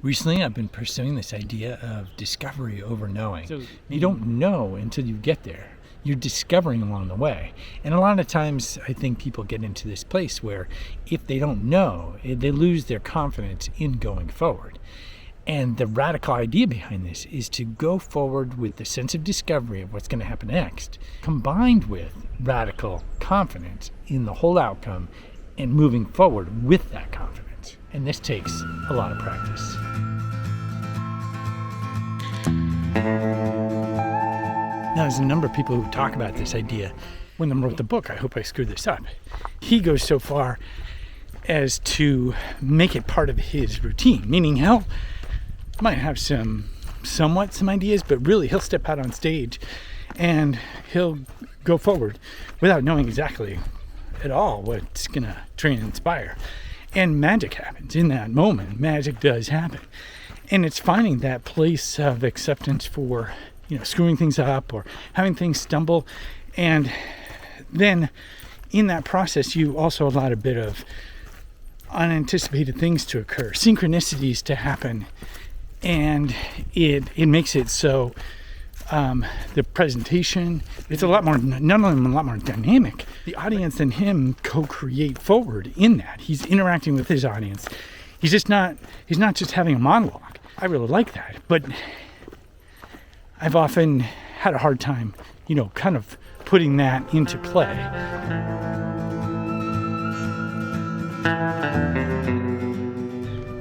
Recently, I've been pursuing this idea of discovery over knowing. So you don't know until you get there. You're discovering along the way. And a lot of times, I think people get into this place where if they don't know, they lose their confidence in going forward. And the radical idea behind this is to go forward with the sense of discovery of what's going to happen next, combined with radical confidence in the whole outcome and moving forward with that confidence. And this takes a lot of practice. Now, there's a number of people who talk about this idea. When I wrote the book, I hope I screwed this up, he goes so far as to make it part of his routine, meaning he'll might have some ideas, but really he'll step out on stage and he'll go forward without knowing exactly at all what's going to train and inspire. And magic happens in that moment. Magic does happen. And it's finding that place of acceptance for, screwing things up or having things stumble. And then in that process, you also allow a bit of unanticipated things to occur, synchronicities to happen. And it makes it so the presentation, it's a lot more, none of them a lot more dynamic. The audience and him co-create forward in that. He's interacting with his audience. He's not just having a monologue. I really like that. But I've often had a hard time, kind of putting that into play.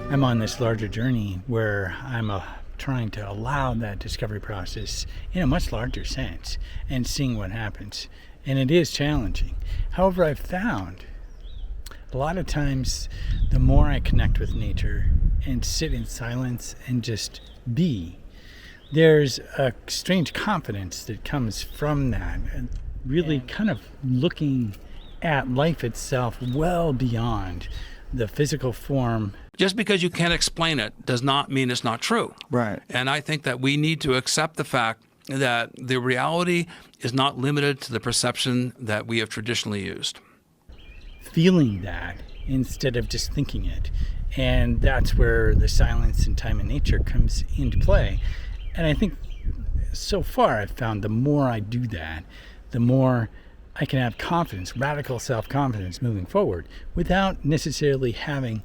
I'm on this larger journey where I'm trying to allow that discovery process in a much larger sense and seeing what happens. And it is challenging. However, I've found a lot of times the more I connect with nature and sit in silence and just be, there's a strange confidence that comes from that, and really kind of looking at life itself well beyond the physical form. Just because you can't explain it does not mean it's not true. Right. And I think that we need to accept the fact that the reality is not limited to the perception that we have traditionally used. Feeling that instead of just thinking it. And that's where the silence and time and nature comes into play. And I think so far I've found the more I do that, the more I can have confidence, radical self-confidence moving forward without necessarily having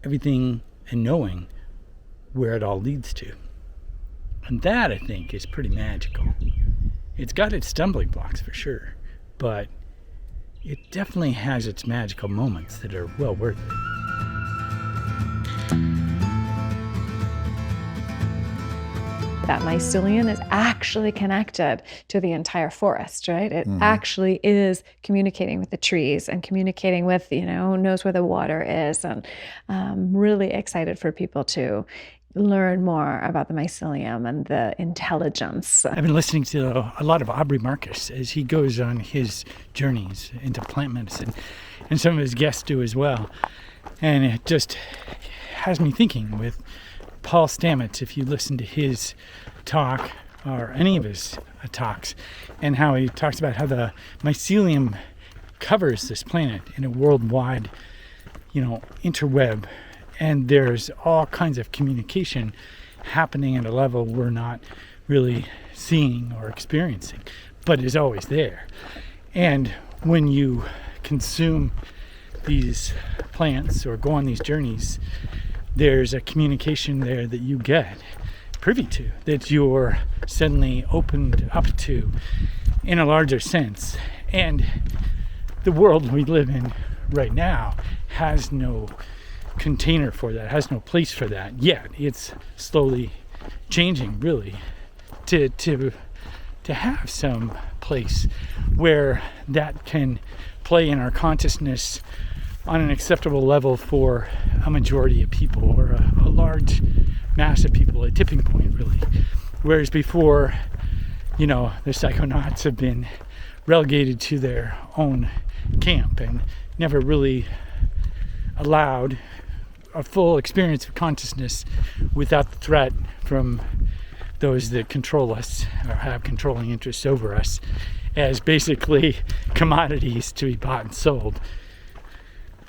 everything and knowing where it all leads to. And that, I think, is pretty magical. It's got its stumbling blocks for sure, but it definitely has its magical moments that are well worth it. That mycelium is actually connected to the entire forest, right? It actually is communicating with the trees and communicating with, knows where the water is. And really excited for people to learn more about the mycelium and the intelligence. I've been listening to a lot of Aubrey Marcus as he goes on his journeys into plant medicine, and some of his guests do as well. And it just has me thinking with Paul Stamets, if you listen to his talk or any of his talks, and how he talks about how the mycelium covers this planet in a worldwide, interweb, and there's all kinds of communication happening at a level we're not really seeing or experiencing, but is always there. And when you consume these plants or go on these journeys, there's a communication there that you get privy to, that you're suddenly opened up to in a larger sense. And the world we live in right now has no container for that, has no place for that yet. It's slowly changing, really, to have some place where that can play in our consciousness on an acceptable level for a majority of people, or a large mass of people, a tipping point, really. Whereas before, the psychonauts have been relegated to their own camp and never really allowed a full experience of consciousness without the threat from those that control us or have controlling interests over us as basically commodities to be bought and sold.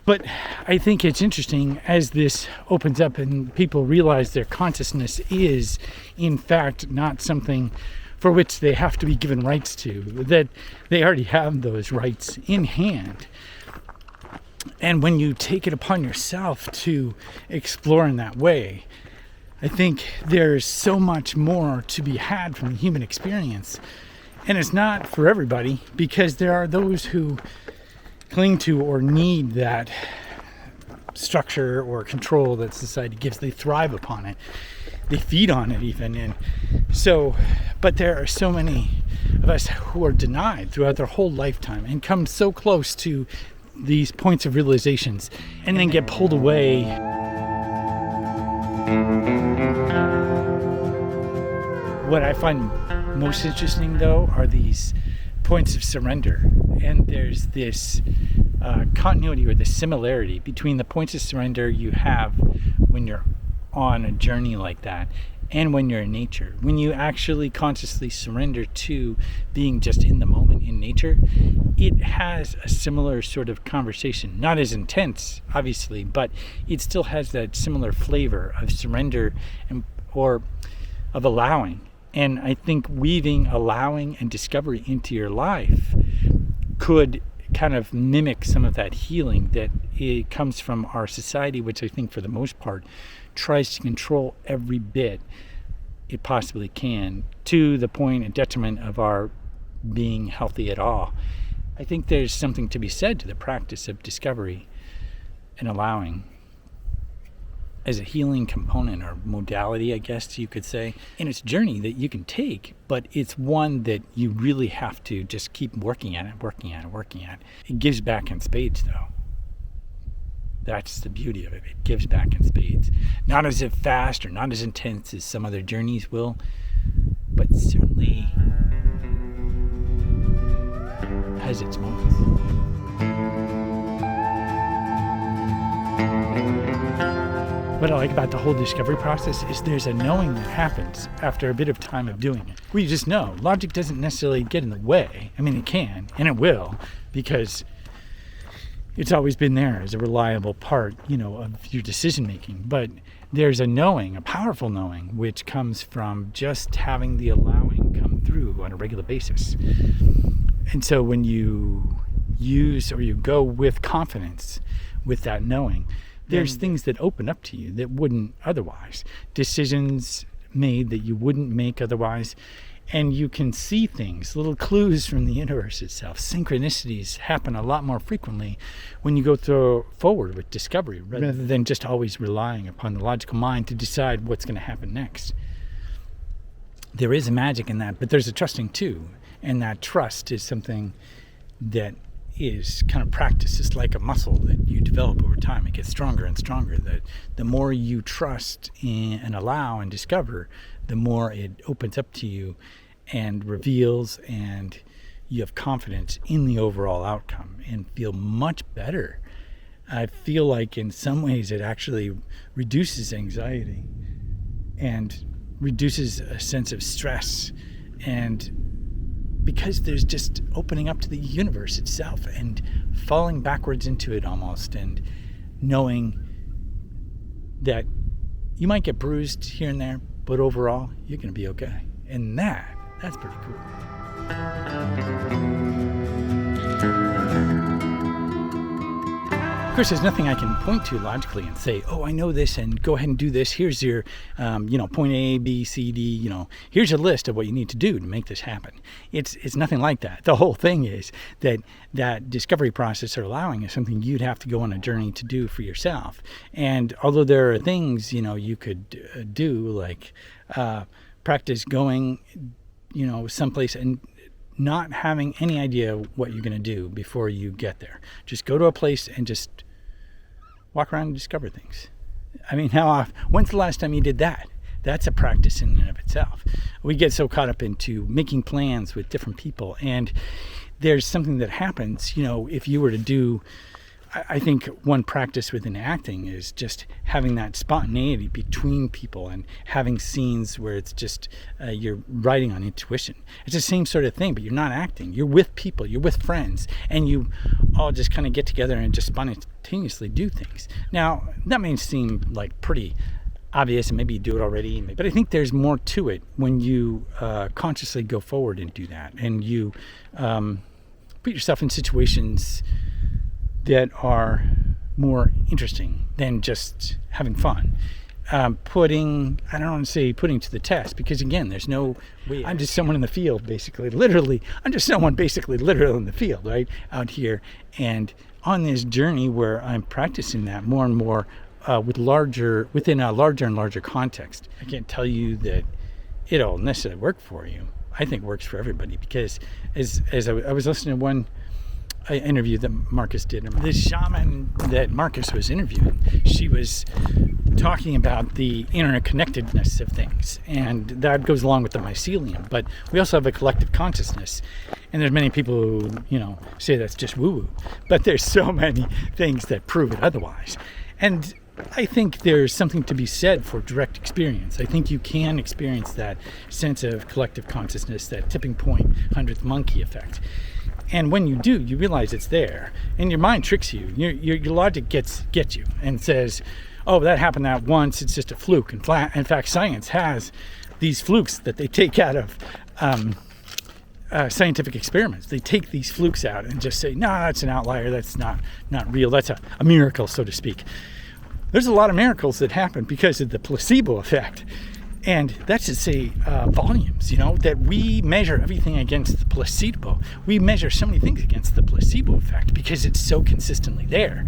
But I think it's interesting as this opens up and people realize their consciousness is, in fact, not something for which they have to be given rights to, that they already have those rights in hand. And when you take it upon yourself to explore in that way, I think there's so much more to be had from the human experience. And it's not for everybody, because there are those who cling to or need that structure or control that society gives. They thrive upon it. They feed on it even. And so, but there are so many of us who are denied throughout their whole lifetime and come so close to these points of realizations and then get pulled away. What I find most interesting, though, are these points of surrender. And there's this continuity or the similarity between the points of surrender you have when you're on a journey like that and when you're in nature. When you actually consciously surrender to being just in the moment in nature, it has a similar sort of conversation. Not as intense, obviously, but it still has that similar flavor of surrender or of allowing. And I think weaving allowing and discovery into your life could kind of mimic some of that healing that it comes from our society, which I think for the most part tries to control every bit it possibly can, to the point and detriment of our being healthy at all. I think there's something to be said to the practice of discovery and allowing as a healing component or modality, I guess you could say. And it's a journey that you can take, but it's one that you really have to just keep working at it. It gives back in spades, though. That's the beauty of it. It gives back in spades. Not as fast or not as intense as some other journeys will, but certainly has its moments. What I like about the whole discovery process is there's a knowing that happens after a bit of time of doing it. We just know. Logic doesn't necessarily get in the way. I mean, it can, and it will, because it's always been there as a reliable part, of your decision making. But there's a knowing, a powerful knowing, which comes from just having the allowing come through on a regular basis. And so when you use or you go with confidence with that knowing, there's things that open up to you that wouldn't otherwise. Decisions made that you wouldn't make otherwise. And you can see things, little clues from the universe itself. Synchronicities happen a lot more frequently when you go forward with discovery, rather than just always relying upon the logical mind to decide what's going to happen next. There is a magic in that, but there's a trusting too. And that trust is something that is kind of practice. It's like a muscle that you develop over time. It gets stronger and stronger. That the more you trust and allow and discover, the more it opens up to you and reveals, and you have confidence in the overall outcome and feel much better. I feel like in some ways it actually reduces anxiety and reduces a sense of stress, and because there's just opening up to the universe itself and falling backwards into it almost, and knowing that you might get bruised here and there, but overall you're going to be okay. And that's pretty cool. Of course, there's nothing I can point to logically and say, oh, I know this, and go ahead and do this. Here's your, point A, B, C, D, here's a list of what you need to do to make this happen. It's nothing like that. The whole thing is that discovery process or allowing is something you'd have to go on a journey to do for yourself. And although there are things, you could do, like practice going, someplace and not having any idea what you're going to do before you get there. Just go to a place and just walk around and discover things. I mean, when's the last time you did that? That's a practice in and of itself. We get so caught up into making plans with different people, and there's something that happens, if you were to do, I think one practice within acting is just having that spontaneity between people and having scenes where it's just you're writing on intuition. It's the same sort of thing, but you're not acting. You're with people, you're with friends, and you all just kind of get together and just spontaneously do things. Now, that may seem like pretty obvious, and maybe you do it already, but I think there's more to it when you consciously go forward and do that, and you put yourself in situations that are more interesting than just having fun. I don't want to say putting to the test, because again, there's no way. I'm just someone in the field, basically, literally. I'm just someone basically literally in the field, right? Out here. And on this journey where I'm practicing that more and more within a larger and larger context. I can't tell you that it'll necessarily work for you. I think it works for everybody, because as I was listening to one interview that Marcus did, the shaman that Marcus was interviewing, she was talking about the interconnectedness of things, and that goes along with the mycelium. But we also have a collective consciousness, and there's many people who say that's just woo-woo, but there's so many things that prove it otherwise. And I think there's something to be said for direct experience. I think you can experience that sense of collective consciousness, that tipping point, 100th monkey effect. And when you do, you realize it's there, and your mind tricks you. Your logic gets you and says, "Oh, that happened that once. It's just a fluke." In fact, science has these flukes that they take out of scientific experiments. They take these flukes out and just say, "No, that's an outlier. That's not real. That's a miracle, so to speak." There's a lot of miracles that happen because of the placebo effect. And that's to say volumes, that we measure everything against the placebo. We measure so many things against the placebo effect because it's so consistently there.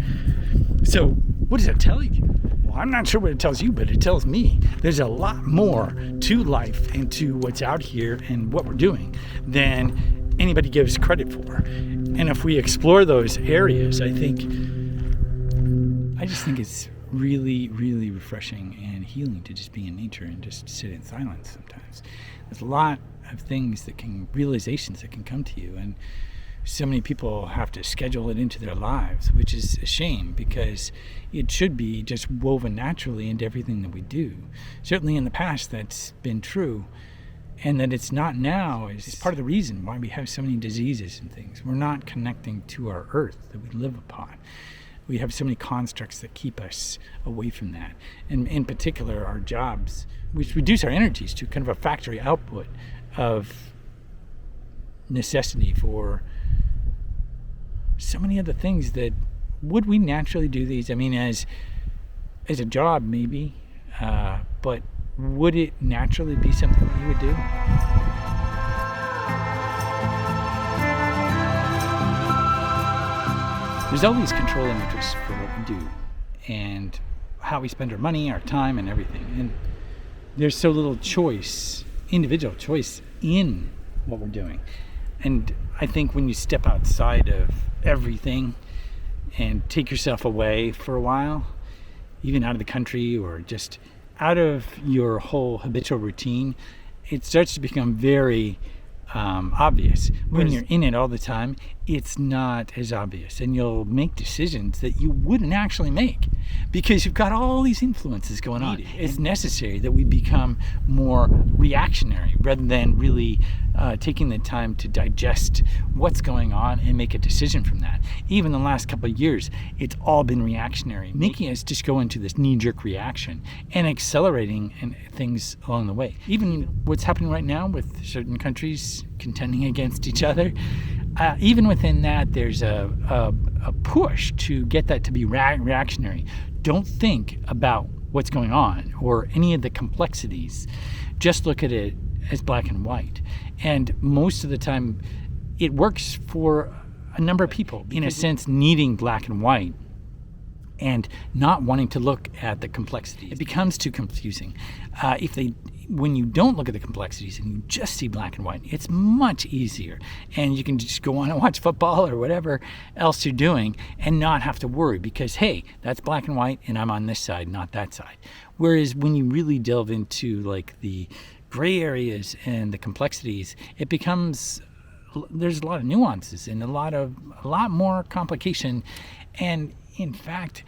So what does that tell you? Well, I'm not sure what it tells you, but it tells me there's a lot more to life and to what's out here and what we're doing than anybody gives credit for. And if we explore those areas, I just think it's really, really refreshing and healing to just be in nature and just sit in silence sometimes. There's a lot of realizations that can come to you, and so many people have to schedule it into their lives, which is a shame, because it should be just woven naturally into everything that we do. Certainly in the past that's been true, and that it's not now is part of the reason why we have so many diseases and things. We're not connecting to our earth that we live upon. We have so many constructs that keep us away from that. And in particular, our jobs, which reduce our energies to kind of a factory output of necessity for so many other things that, would we naturally do these? I mean, as a job, maybe, but would it naturally be something that you would do? There's always controlling interests for what we do and how we spend our money, our time, and everything. And there's so little choice, individual choice, in what we're doing. And I think when you step outside of everything and take yourself away for a while, even out of the country or just out of your whole habitual routine, it starts to become very obvious. When you're in it all the time, it's not as obvious, and you'll make decisions that you wouldn't actually make because you've got all these influences going on. It's necessary that we become more reactionary rather than really taking the time to digest what's going on and make a decision from that. Even the last couple of years, it's all been reactionary, making us just go into this knee-jerk reaction and accelerating things along the way. Even what's happening right now with certain countries contending against each other, even within that, there's a push to get that to be reactionary. Don't think about what's going on or any of the complexities. Just look at it as black and white. And most of the time, it works for a number of people, in a sense, needing black and white and not wanting to look at the complexity. It becomes too confusing. When you don't look at the complexities and you just see black and white, it's much easier. And you can just go on and watch football or whatever else you're doing and not have to worry because, hey, that's black and white and I'm on this side, not that side. Whereas when you really delve into like the gray areas and the complexities, it becomes, there's a lot of nuances and a lot more complication. And in fact,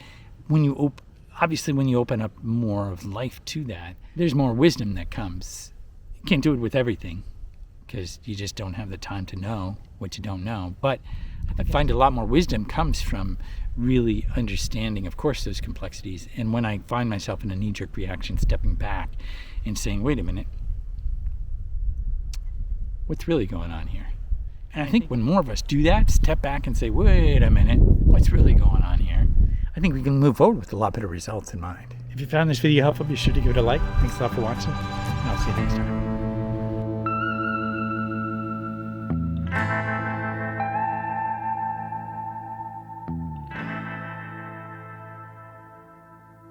when you obviously when you open up more of life to that, there's more wisdom that comes. You can't do it with everything because you just don't have the time to know what you don't know. But I find a lot more wisdom comes from really understanding, of course, those complexities. And when I find myself in a knee-jerk reaction, stepping back and saying, wait a minute, what's really going on here? And I think when more of us do that, step back and say, wait a minute, what's really going on here? I think we can move forward with a lot better results in mind. If you found this video helpful, be sure to give it a like. Thanks a lot for watching, and I'll see you next time.